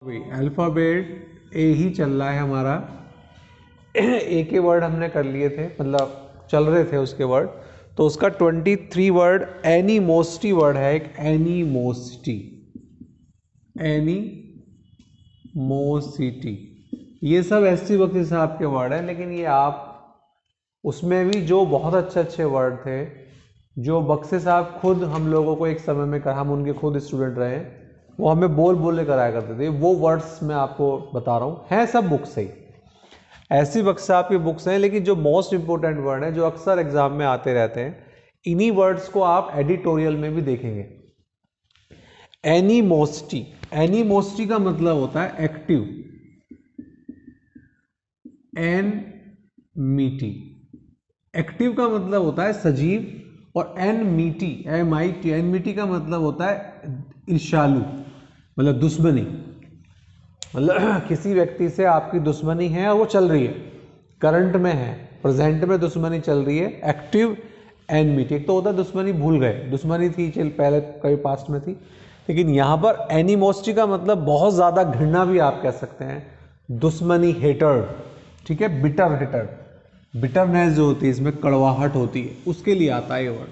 Alphabet ए ही चल रहा है हमारा। ए के वर्ड हमने कर लिए थे, मतलब चल रहे थे उसके वर्ड। तो उसका 23 वर्ड एनीमोस्टी वर्ड है, एक एनीमोस्टी, एनीमोसिटी। ये सब एस.सी. बख्शी साहब के वर्ड है, लेकिन ये आप उसमें भी जो बहुत अच्छे अच्छे वर्ड थे जो बख्शी साहब खुद हम लोगों को एक समय में हम उनके खुद स्टूडेंट रहे, वो हमें बोल बोल कराया करते थे, वो वर्ड्स मैं आपको बता रहा हूँ, हैं सब बुक से ही, ऐसी बख्शी साहब की बुक्स हैं, लेकिन जो मोस्ट इंपॉर्टेंट वर्ड हैं जो अक्सर एग्जाम में आते रहते हैं, इन्हीं वर्ड्स को आप एडिटोरियल में भी देखेंगे। एनीमोस्टी, एनीमोस्टी का मतलब होता है एक्टिव, एनमीटी, एक्टिव का मतलब होता है सजीव, और एनमीटी, एमआईटी, एनमीटी का मतलब होता है ईर्ष्यालु, मतलब दुश्मनी, मतलब किसी व्यक्ति से आपकी दुश्मनी है और वो चल रही है, करंट में है, प्रेजेंट में दुश्मनी चल रही है, एक्टिव एनमीटी। एक तो होता है दुश्मनी भूल गए, दुश्मनी थी चल पहले कभी पास्ट में थी, लेकिन यहाँ पर एनिमोस्टी का मतलब बहुत ज़्यादा घृणा भी आप कह सकते हैं, दुश्मनी, हेटर, ठीक है, बिटर, हेटर, बिटरनेस जो होती है, इसमें कड़वाहट होती है, उसके लिए आता है ये वर्ड।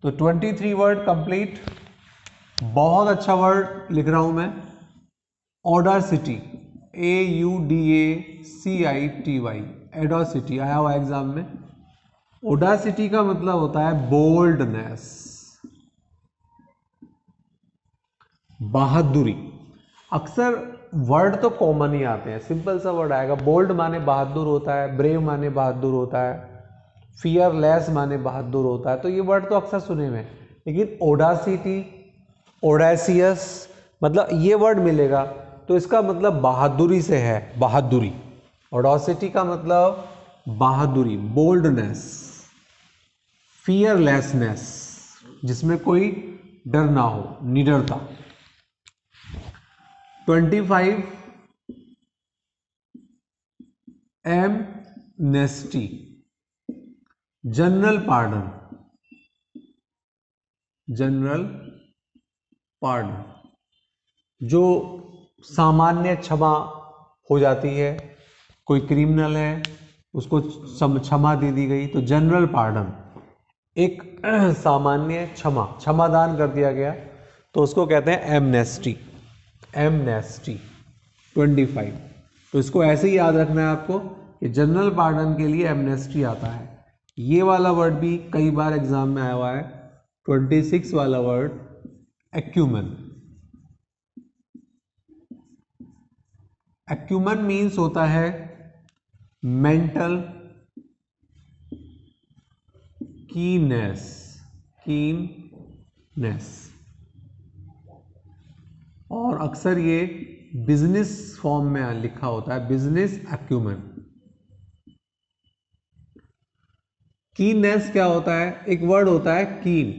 तो 23 वर्ड कंप्लीट। बहुत अच्छा वर्ड लिख रहा हूं मैं, ऑडासिटी, AUDACITY, एडोसिटी, आया हुआ एग्जाम में। ऑडासिटी का मतलब होता है बोल्डनेस, बहादुरी। अक्सर वर्ड तो कॉमन ही आते हैं, सिंपल सा वर्ड आएगा, बोल्ड माने बहादुर होता है, ब्रेव माने बहादुर होता है, फियरलेस माने बहादुर होता है, तो ये वर्ड तो अक्सर सुने हुए हैं। लेकिन ओडासिटी, ओडेसियस, मतलब ये वर्ड मिलेगा तो इसका मतलब बहादुरी से है, बहादुरी। ओडासिटी का मतलब बहादुरी, बोल्डनेस, फियरलेसनेस, जिसमें कोई डर ना हो, निडरता। 25 amnesty, general pardon, general pardon, जो सामान्य क्षमा हो जाती है, कोई क्रिमिनल है उसको क्षमा दे दी गई, तो जनरल पार्डन, एक सामान्य क्षमा, क्षमादान कर दिया गया, तो उसको कहते हैं एमनेस्टी, एमनेस्टी। 25, तो इसको ऐसे ही याद रखना है आपको कि जनरल पार्डन के लिए एमनेस्टी आता है। ये वाला वर्ड भी कई बार एग्जाम में आया हुआ है, 26 वाला वर्ड एक्यूमेन। एक्यूमेन मीन्स होता है मेंटल कीनेस, कीननेस, और अक्सर ये बिजनेस फॉर्म में लिखा होता है, बिजनेस एक्यूमेन। कीननेस क्या होता है, एक वर्ड होता है कीन,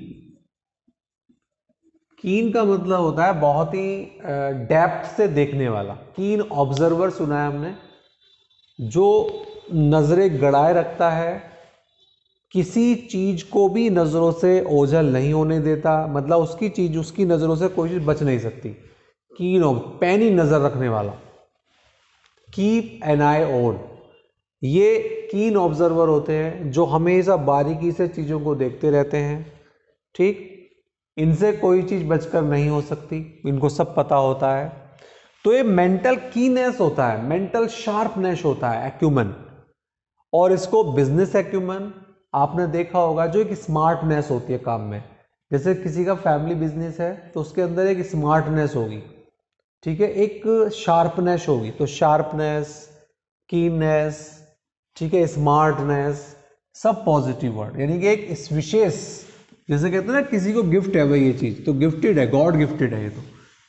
कीन का मतलब होता है बहुत ही डेप्थ से देखने वाला, कीन ऑब्जर्वर सुना है हमने, जो नजरें गड़ाए रखता है, किसी चीज को भी नजरों से ओझल नहीं होने देता, मतलब उसकी चीज, उसकी नजरों से कोई चीज बच नहीं सकती, कीन, पैनी नजर रखने वाला, कीप एन आई ऑन, ये कीन ऑब्जर्वर होते हैं जो हमेशा बारीकी से चीजों को देखते रहते हैं, ठीक, इनसे कोई चीज बचकर नहीं हो सकती, इनको सब पता होता है। तो ये मेंटल कीनेस होता है, मेंटल शार्पनेस होता है एक्यूमेन। और इसको बिजनेस एक्यूमेन आपने देखा होगा, जो एक स्मार्टनेस होती है काम में, जैसे किसी का फैमिली बिजनेस है तो उसके अंदर एक स्मार्टनेस होगी, ठीक है, एक शार्पनेस होगी, तो शार्पनेस, कीननेस, ठीक है, स्मार्टनेस, सब पॉजिटिव वर्ड, यानी कि एक विशेष, जैसे कहते हैं ना किसी को गिफ्ट है भाई, ये चीज तो गिफ्टेड है, गॉड गिफ्टेड है ये,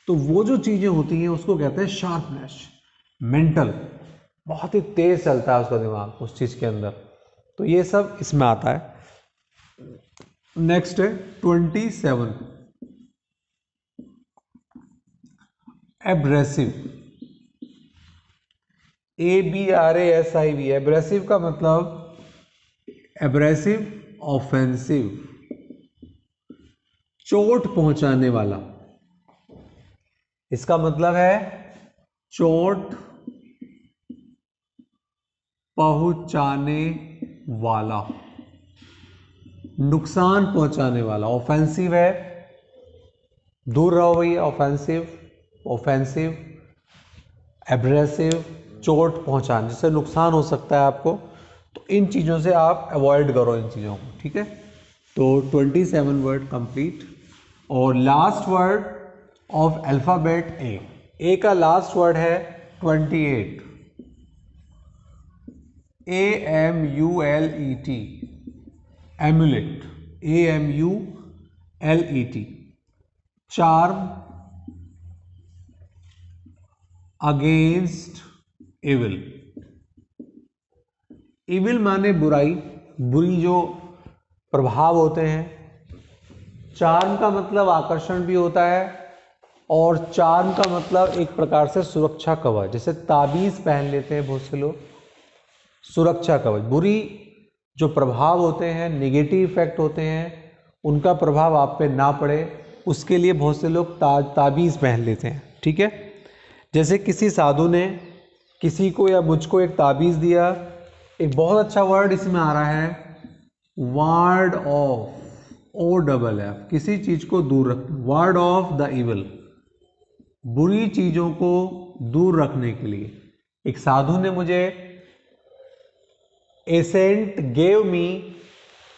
तो वो जो चीजें होती हैं उसको कहते हैं शार्पनेस, मेंटल, बहुत ही तेज चलता है उसका दिमाग उस चीज के अंदर, तो ये सब इसमें आता है। नेक्स्ट है 27 एब्रेसिव, ABRASIV, एब्रेसिव का मतलब एब्रेसिव, ऑफेंसिव, चोट पहुंचाने वाला, इसका मतलब है चोट पहुंचाने वाला, नुकसान पहुंचाने वाला। ऑफेंसिव है, दूर रहो भैया। ऑफेंसिव, ऑफेंसिव, एब्रेसिव, चोट पहुंचाने, जिससे नुकसान हो सकता है आपको। तो इन चीज़ों से आप अवॉइड करो इन चीज़ों को, ठीक है। तो 27 वर्ड कंप्लीट। और last word of alphabet A का लास्ट वर्ड है 28। AMULET, amulet, AMULET, charm, against evil. Evil माने बुराई, बुरी जो प्रभाव होते हैं। चार्म का मतलब आकर्षण भी होता है, और चार्म का मतलब एक प्रकार से सुरक्षा कवच, जैसे ताबीज पहन लेते हैं बहुत से लोग, सुरक्षा कवच। बुरी जो प्रभाव होते हैं, नेगेटिव इफेक्ट होते हैं, उनका प्रभाव आप पे ना पड़े, उसके लिए बहुत से लोग ताबीज़ पहन लेते हैं, ठीक है। जैसे किसी साधु ने किसी को या मुझको एक ताबीज़ दिया। एक बहुत अच्छा वर्ड इसमें आ रहा है, वार्ड ऑफ, OFF, किसी चीज़ को दूर रखना, वार्ड ऑफ द इविल, बुरी चीज़ों को दूर रखने के लिए। एक साधु ने मुझे, A saint gave me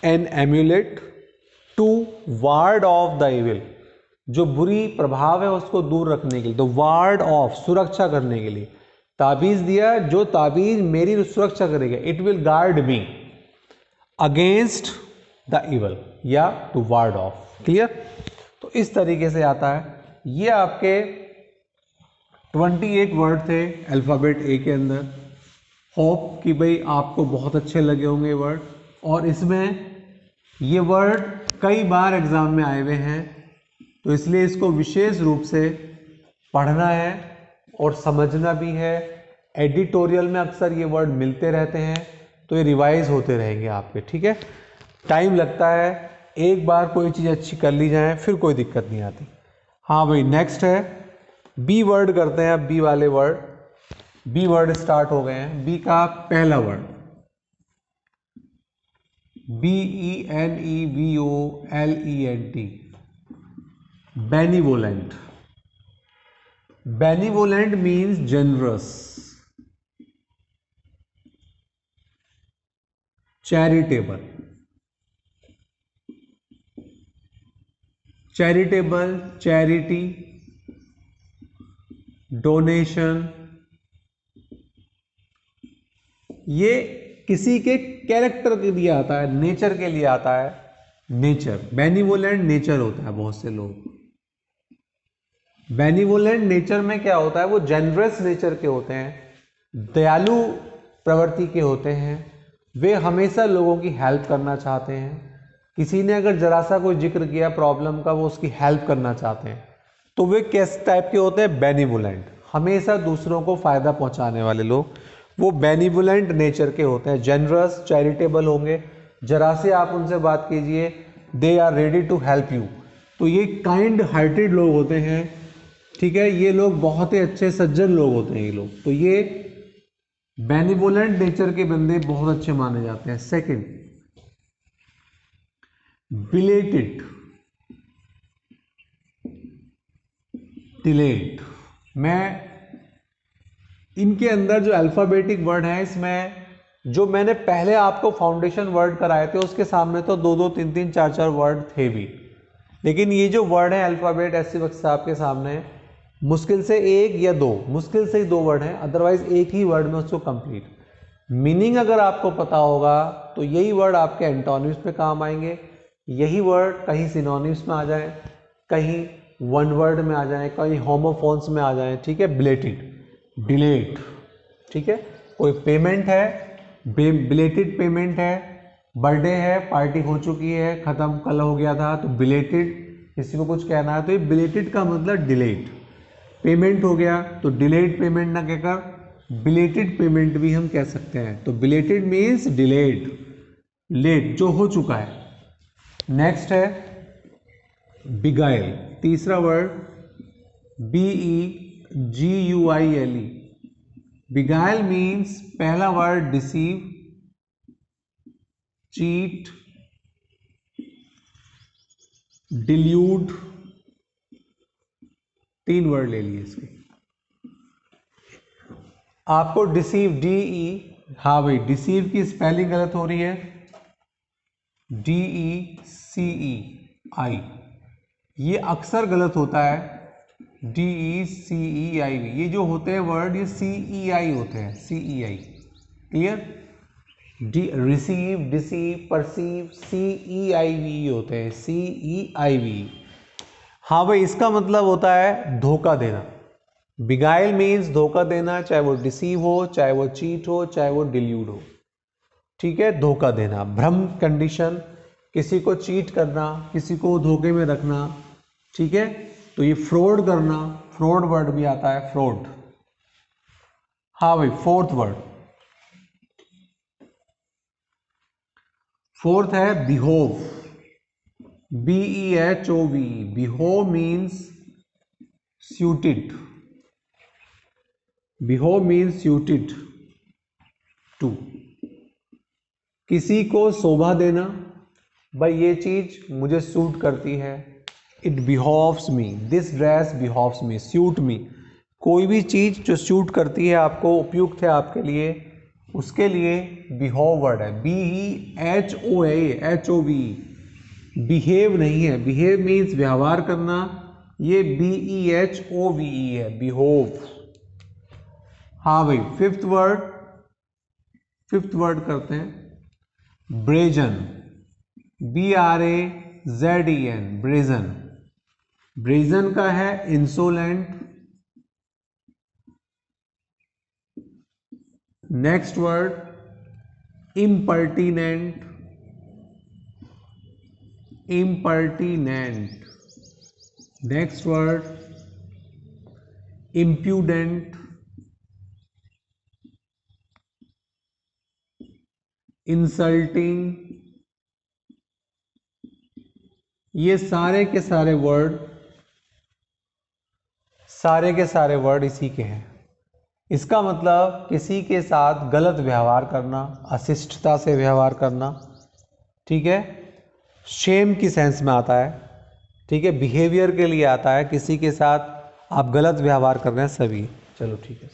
an amulet to ward off the evil, जो बुरी प्रभाव है उसको दूर रखने के लिए। तो वार्ड ऑफ, सुरक्षा करने के लिए ताबीज दिया, जो ताबीज मेरी सुरक्षा करेगा। It will guard me against the evil, या टू वार्ड ऑफ। क्लियर। तो इस तरीके से आता है। ये आपके 28 वर्ड थे अल्फ़ाबेट ए के अंदर। होप कि भाई आपको बहुत अच्छे लगे होंगे ये वर्ड। और इसमें ये वर्ड कई बार एग्जाम में आए हुए हैं, तो इसलिए इसको विशेष रूप से पढ़ना है और समझना भी है। एडिटोरियल में अक्सर ये वर्ड मिलते रहते हैं, तो ये रिवाइज होते रहेंगे आपके, ठीक है। टाइम लगता है, एक बार कोई चीज़ अच्छी कर ली जाए फिर कोई दिक्कत नहीं आती। हाँ भाई, नेक्स्ट है बी वर्ड करते हैं। अब बी वाले वर्ड, बी वर्ड स्टार्ट हो गए हैं। बी का पहला word BENEVOLENT, benevolent. Benevolent means generous, charitable, charitable, charity, donation. ये किसी के कैरेक्टर के लिए आता है, नेचर के लिए आता है। नेचर, बेनिवोलेंट नेचर होता है। बहुत से लोग बेनिवोलेंट नेचर में क्या होता है, वो जनरस नेचर के होते हैं, दयालु प्रवृत्ति के होते हैं। वे हमेशा लोगों की हेल्प करना चाहते हैं। किसी ने अगर जरा सा कोई जिक्र किया प्रॉब्लम का, वो उसकी हेल्प करना चाहते हैं। तो वे किस टाइप के होते हैं, बेनिवोलेंट, हमेशा दूसरों को फायदा पहुंचाने वाले लोग, वो बेनिवोलेंट नेचर के होते हैं। जनरस, चैरिटेबल होंगे, जरा से आप उनसे बात कीजिए, they are ready to help you. तो ये काइंड हार्टेड लोग होते हैं, ठीक है। ये लोग बहुत ही अच्छे सज्जन लोग होते हैं ये लोग। तो ये बेनिवोलेंट नेचर के बंदे बहुत अच्छे माने जाते हैं। Second, belated, delayed. मैं इनके अंदर जो अल्फ़ाबेटिक वर्ड है, इसमें जो मैंने पहले आपको फाउंडेशन वर्ड कराए थे, उसके सामने तो 2-2, 3-3, 4-4 वर्ड थे भी, लेकिन ये जो वर्ड है अल्फ़ाबेट ऐसे वक्त साहब के सामने, मुश्किल से 1 या 2, मुश्किल से ही 2 वर्ड हैं, अदरवाइज एक ही वर्ड में उसको कंप्लीट। मीनिंग अगर आपको पता होगा तो यही वर्ड आपके एंटोनिम्स पे काम आएंगे। यही वर्ड कहीं सिनोनिम्स में आ जाए, कहीं वन वर्ड में आ जाए, कहीं होमोफोन्स में आ जाए, ठीक है। बिलेटेड, डिलेड, ठीक है। कोई पेमेंट है, बिलेटेड पेमेंट है, बर्थडे है, पार्टी हो चुकी है, ख़त्म कल हो गया था, तो बिलेटेड, किसी को कुछ कहना है तो ये बिलेटेड का मतलब डिलेड। पेमेंट हो गया तो डिलेड पेमेंट ना कहकर बिलेटेड पेमेंट भी हम कह सकते हैं। तो बिलेटेड मीन्स डिलेड, लेट, जो हो चुका है। नेक्स्ट है बिगाइल, तीसरा word BEGAIL, GUILE। Beguile means पहला वर्ड डिसीव, चीट, डिल्यूड, 3 वर्ड ले लिए इसके। आपको डिसीव DE, हाँ भाई डिसीव की स्पेलिंग गलत हो रही है, DECEI, ये अक्सर गलत होता है, DECEIV, ये जो होते हैं वर्ड ये CEI होते हैं, CEI, clear. Receive, deceive, perceive, CEIV होते हैं, CEIV। हाँ भाई इसका मतलब होता है धोखा देना। बिगाइल मीन्स धोखा देना, चाहे वो डिसीव हो, चाहे वो चीट हो, चाहे वो डिल्यूड हो, ठीक है, धोखा देना, भ्रम कंडीशन, किसी को चीट करना, किसी को धोखे में रखना, ठीक है। तो ये फ्रॉड करना, फ्रॉड वर्ड भी आता है, फ्रॉड। हाँ भाई फोर्थ वर्ड, फोर्थ है behove, BEHOV। Behove means suited, behove means suited to, किसी को शोभा देना, भाई ये चीज मुझे सूट करती है, it behoves me, this dress behoves me, suit me. कोई भी चीज जो सूट करती है आपको, उपयुक्त है आपके लिए, उसके लिए बिहोव वर्ड है, BEHOV। बिहेव नहीं है, बिहेव मीन्स व्यवहार करना, ये BEHOVE है, बिहोव। हाँ भाई फिफ्थ वर्ड करते हैं, ब्रेजन, BRAZEN, ब्रेजन। ब्रेजन का है insolent. Next word impertinent, impertinent. Next word impudent, insulting. ये सारे के सारे वर्ड इसी के हैं। इसका मतलब किसी के साथ गलत व्यवहार करना, अशिष्टता से व्यवहार करना, ठीक है, शेम की सेंस में आता है, ठीक है, बिहेवियर के लिए आता है, किसी के साथ आप गलत व्यवहार कर रहे हैं सभी। चलो ठीक है।